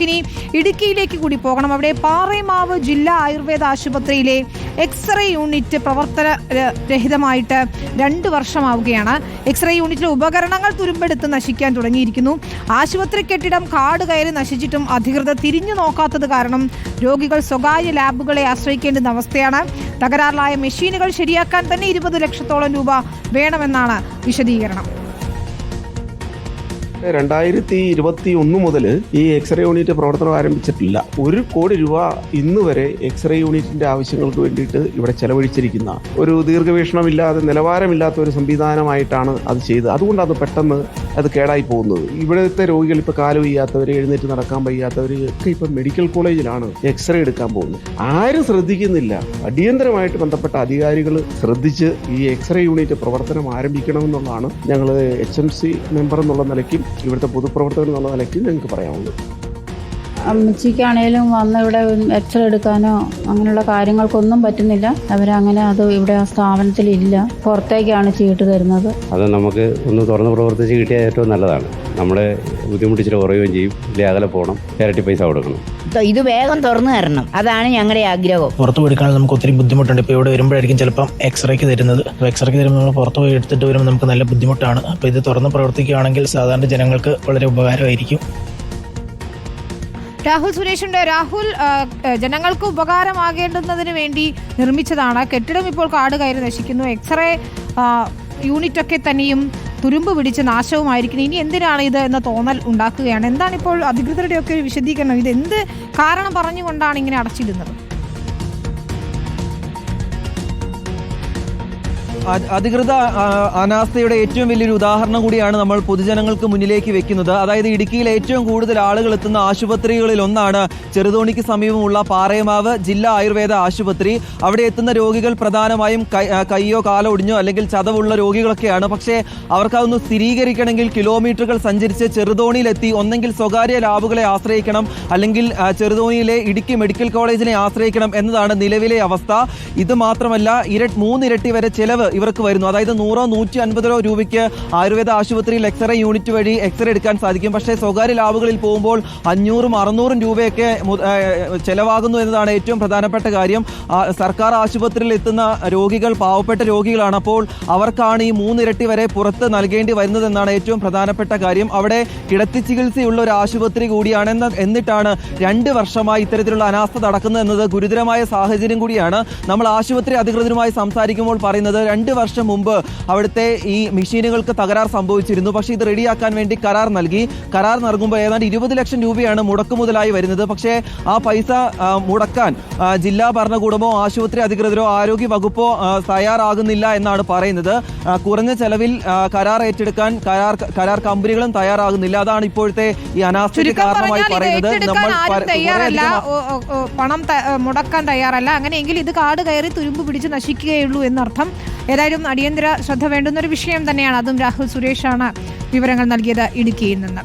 നമുക്കിനി ഇടുക്കിയിലേക്ക് കൂടി പോകണം. അവിടെ പാറേമാവ് ജില്ലാ ആയുർവേദ ആശുപത്രിയിലെ എക്സ്റേ യൂണിറ്റ് പ്രവർത്തനരഹിതമായിട്ട് 2 വർഷമാവുകയാണ്. എക്സ്റേ യൂണിറ്റിലെ ഉപകരണങ്ങൾ തുരുമ്പെടുത്ത് നശിക്കാൻ തുടങ്ങിയിരിക്കുന്നു. ആശുപത്രി കെട്ടിടം കാട് കയറി നശിച്ചിട്ടും അധികൃതർ തിരിഞ്ഞു നോക്കാത്തത് കാരണം രോഗികൾ സ്വകാര്യ ലാബുകളെ ആശ്രയിക്കേണ്ടുന്ന അവസ്ഥയാണ്. തകരാറിലായ മെഷീനുകൾ ശരിയാക്കാൻ തന്നെ 20 ലക്ഷത്തോളം രൂപ വേണമെന്നാണ് വിശദീകരണം. 2021 മുതൽ ഈ എക്സ്റേ യൂണിറ്റ് പ്രവർത്തനം ആരംഭിച്ചിട്ടില്ല. 1 കോടി രൂപ ഇന്ന് വരെ എക്സ്റേ യൂണിറ്റിന്റെ ആവശ്യങ്ങൾക്ക് വേണ്ടിയിട്ട് ഇവിടെ ചെലവഴിച്ചിരിക്കുന്ന ഒരു ദീർഘവീക്ഷണമില്ലാതെ നിലവാരമില്ലാത്ത ഒരു സംവിധാനമായിട്ടാണ് അത് ചെയ്തത്. അതുകൊണ്ട് അത് പെട്ടെന്ന് അത് കേടായി പോകുന്നത്. ഇവിടുത്തെ രോഗികൾ ഇപ്പോൾ കാല് വയ്യാത്തവർ, എഴുന്നേറ്റ് നടക്കാൻ വയ്യാത്തവർ ഒക്കെ ഇപ്പം മെഡിക്കൽ കോളേജിലാണ് എക്സ്റേ എടുക്കാൻ പോകുന്നത്. ആരും ശ്രദ്ധിക്കുന്നില്ല. അടിയന്തരമായിട്ട് ബന്ധപ്പെട്ട അധികാരികൾ ശ്രദ്ധിച്ച് ഈ എക്സ്റേ യൂണിറ്റ് പ്രവർത്തനം ആരംഭിക്കണമെന്നുള്ളതാണ് ഞങ്ങൾ HMC മെമ്പർ എന്നുള്ള നിലയ്ക്കും ഇവിടുത്തെ പൊതുപ്രവർത്തകർ എന്നുള്ള നിലയ്ക്ക് ഞങ്ങൾക്ക് പറയാനുള്ളത്. അമ്മച്ചിക്കാണേലും വന്ന് ഇവിടെ എക്സ്റേ എടുക്കാനോ അങ്ങനെയുള്ള കാര്യങ്ങൾക്കൊന്നും പറ്റുന്നില്ല. അവരങ്ങനെ അത് ഇവിടെ ആ സ്ഥാപനത്തിലില്ല, പുറത്തേക്കാണ് ചീട്ട് തരുന്നത്. അത് നമുക്ക് ഒന്ന് തുറന്ന് പ്രവർത്തിച്ച് കിട്ടിയാൽ ഏറ്റവും നല്ലതാണ്. നമ്മളെ ബുദ്ധിമുട്ടിച്ചിട്ട് കുറയുകയും ചെയ്യും. ഇല്ലേ അകലെ പോകണം, ഇരട്ടി പൈസ കൊടുക്കണം. ഇത് വേഗം തുറന്നു തരണം, അതാണ് ഞങ്ങളുടെ ആഗ്രഹം. പുറത്ത് പോയി എടുക്കാൻ നമുക്ക് ഒത്തിരി ബുദ്ധിമുട്ടുണ്ട്. ഇപ്പോൾ ഇവിടെ വരുമ്പോഴായിരിക്കും ചിലപ്പം എക്സ്റേക്ക് തരുന്നത്. എക്സ്റേക്ക് തരുമ്പോൾ നമ്മൾ പുറത്ത് പോയി എടുത്തിട്ട് വരുമ്പോൾ നമുക്ക് നല്ല ബുദ്ധിമുട്ടാണ്. അപ്പോൾ ഇത് തുറന്ന് പ്രവർത്തിക്കുകയാണെങ്കിൽ സാധാരണ ജനങ്ങൾക്ക് വളരെ ഉപകാരമായിരിക്കും. രാഹുൽ സുരേഷുണ്ട്. രാഹുൽ, ജനങ്ങൾക്ക് ഉപകാരമാകേണ്ടുന്നതിന് വേണ്ടി നിർമ്മിച്ചതാണ്. കെട്ടിടം ഇപ്പോൾ കാട് കയറി നശിക്കുന്നു. എക്സ്റേ യൂണിറ്റൊക്കെ തന്നെയും തുരുമ്പ് പിടിച്ച് നാശവുമായിരിക്കുന്നു. ഇനി എന്തിനാണ് ഇത് എന്ന തോന്നൽ ഉണ്ടാക്കുകയാണ്. എന്താണ് ഇപ്പോൾ അധികൃതരുടെയൊക്കെ ഒരു വിശദീകരണം? ഇത് എന്ത് കാരണം പറഞ്ഞുകൊണ്ടാണ് ഇങ്ങനെ അടച്ചിടുന്നത്? അധികൃത അനാസ്ഥയുടെ ഏറ്റവും വലിയൊരു ഉദാഹരണം കൂടിയാണ് നമ്മൾ പൊതുജനങ്ങൾക്ക് മുന്നിലേക്ക് വെക്കുന്നത്. അതായത് ഇടുക്കിയിൽ ഏറ്റവും കൂടുതൽ ആളുകൾ എത്തുന്ന ആശുപത്രികളിൽ ഒന്നാണ് ചെറുതോണിക്ക് സമീപമുള്ള പാറേമാവ് ജില്ലാ ആയുർവേദ ആശുപത്രി. അവിടെ എത്തുന്ന രോഗികൾ പ്രധാനമായും കയ്യോ കാലോ ഒടിഞ്ഞോ അല്ലെങ്കിൽ ചതവുള്ള രോഗികളൊക്കെയാണ്. പക്ഷേ അവർക്കതൊന്ന് സ്ഥിരീകരിക്കണമെങ്കിൽ കിലോമീറ്ററുകൾ സഞ്ചരിച്ച് ചെറുതോണിയിലെത്തി ഒന്നെങ്കിൽ സ്വകാര്യ ലാബുകളെ ആശ്രയിക്കണം, അല്ലെങ്കിൽ ചെറുതോണിയിലെ ഇടുക്കി മെഡിക്കൽ കോളേജിനെ ആശ്രയിക്കണം എന്നതാണ് നിലവിലെ അവസ്ഥ. ഇത് മാത്രമല്ല, 3 ഇരട്ടി വരെ ചെലവ് ഇവർക്ക് വരുന്നു. അതായത് 100-150 രൂപയ്ക്ക് ആയുർവേദ ആശുപത്രിയിൽ എക്സ്റേ യൂണിറ്റ് വഴി എക്സ്റേ എടുക്കാൻ സാധിക്കും. പക്ഷേ സ്വകാര്യ ലാബുകളിൽ പോകുമ്പോൾ 500-600 രൂപയൊക്കെ ചെലവാകുന്നു എന്നതാണ് ഏറ്റവും പ്രധാനപ്പെട്ട കാര്യം. സർക്കാർ ആശുപത്രിയിൽ എത്തുന്ന രോഗികൾ പാവപ്പെട്ട രോഗികളാണ്. അപ്പോൾ അവർക്കാണ് ഈ 3 ഇരട്ടി വരെ പുറത്ത് നൽകേണ്ടി വരുന്നതെന്നാണ് ഏറ്റവും പ്രധാനപ്പെട്ട കാര്യം. അവിടെ കിടത്തി ചികിത്സയുള്ള ഒരു ആശുപത്രി കൂടിയാണ്. എന്നിട്ടാണ് 2 വർഷമായി ഇത്തരത്തിലുള്ള അനാസ്ഥ നടക്കുന്നത് എന്നത് ഗുരുതരമായ സാഹചര്യം കൂടിയാണ്. നമ്മൾ ആശുപത്രി അധികൃതരുമായി സംസാരിക്കുമ്പോൾ പറയുന്നത് 2 വർഷം മുമ്പ് അവിടുത്തെ ഈ മെഷീനുകൾക്ക് തകരാർ സംഭവിച്ചിരുന്നു. പക്ഷേ ഇത് റെഡിയാക്കാൻ വേണ്ടി കരാർ നൽകി. കരാർ നൽകുമ്പോൾ ഏതാണ്ട് 20 ലക്ഷം രൂപയാണ് മുടക്കുമുതലായി വരുന്നത്. പക്ഷേ ആ പൈസ മുടക്കാൻ ജില്ലാ ഭരണകൂടമോ ആശുപത്രി അധികൃതരോ ആരോഗ്യ വകുപ്പോ തയ്യാറാകുന്നില്ല എന്നാണ് പറയുന്നത്. കുറഞ്ഞ ചെലവിൽ കരാർ ഏറ്റെടുക്കാൻ കരാർ കമ്പനികളും തയ്യാറാകുന്നില്ല. അതാണ് ഇപ്പോഴത്തെ ഈ അനാസ്ഥയ്ക്ക് കാരണമായി പറയുന്നത്. പണം മുടക്കാൻ തയ്യാറല്ല. അങ്ങനെയെങ്കിൽ ഇത് കാട് കയറി തുരുമ്പ് പിടിച്ച് നശിക്കുകയുള്ളൂ എന്നർത്ഥം. ഏതായാലും അടിയന്തര ശ്രദ്ധ വേണ്ടുന്ന ഒരു വിഷയം തന്നെയാണ്. അതും രാഹുൽ സുരേഷാണ് വിവരങ്ങൾ നൽകിയത് ഇടുക്കിയിൽ നിന്ന്.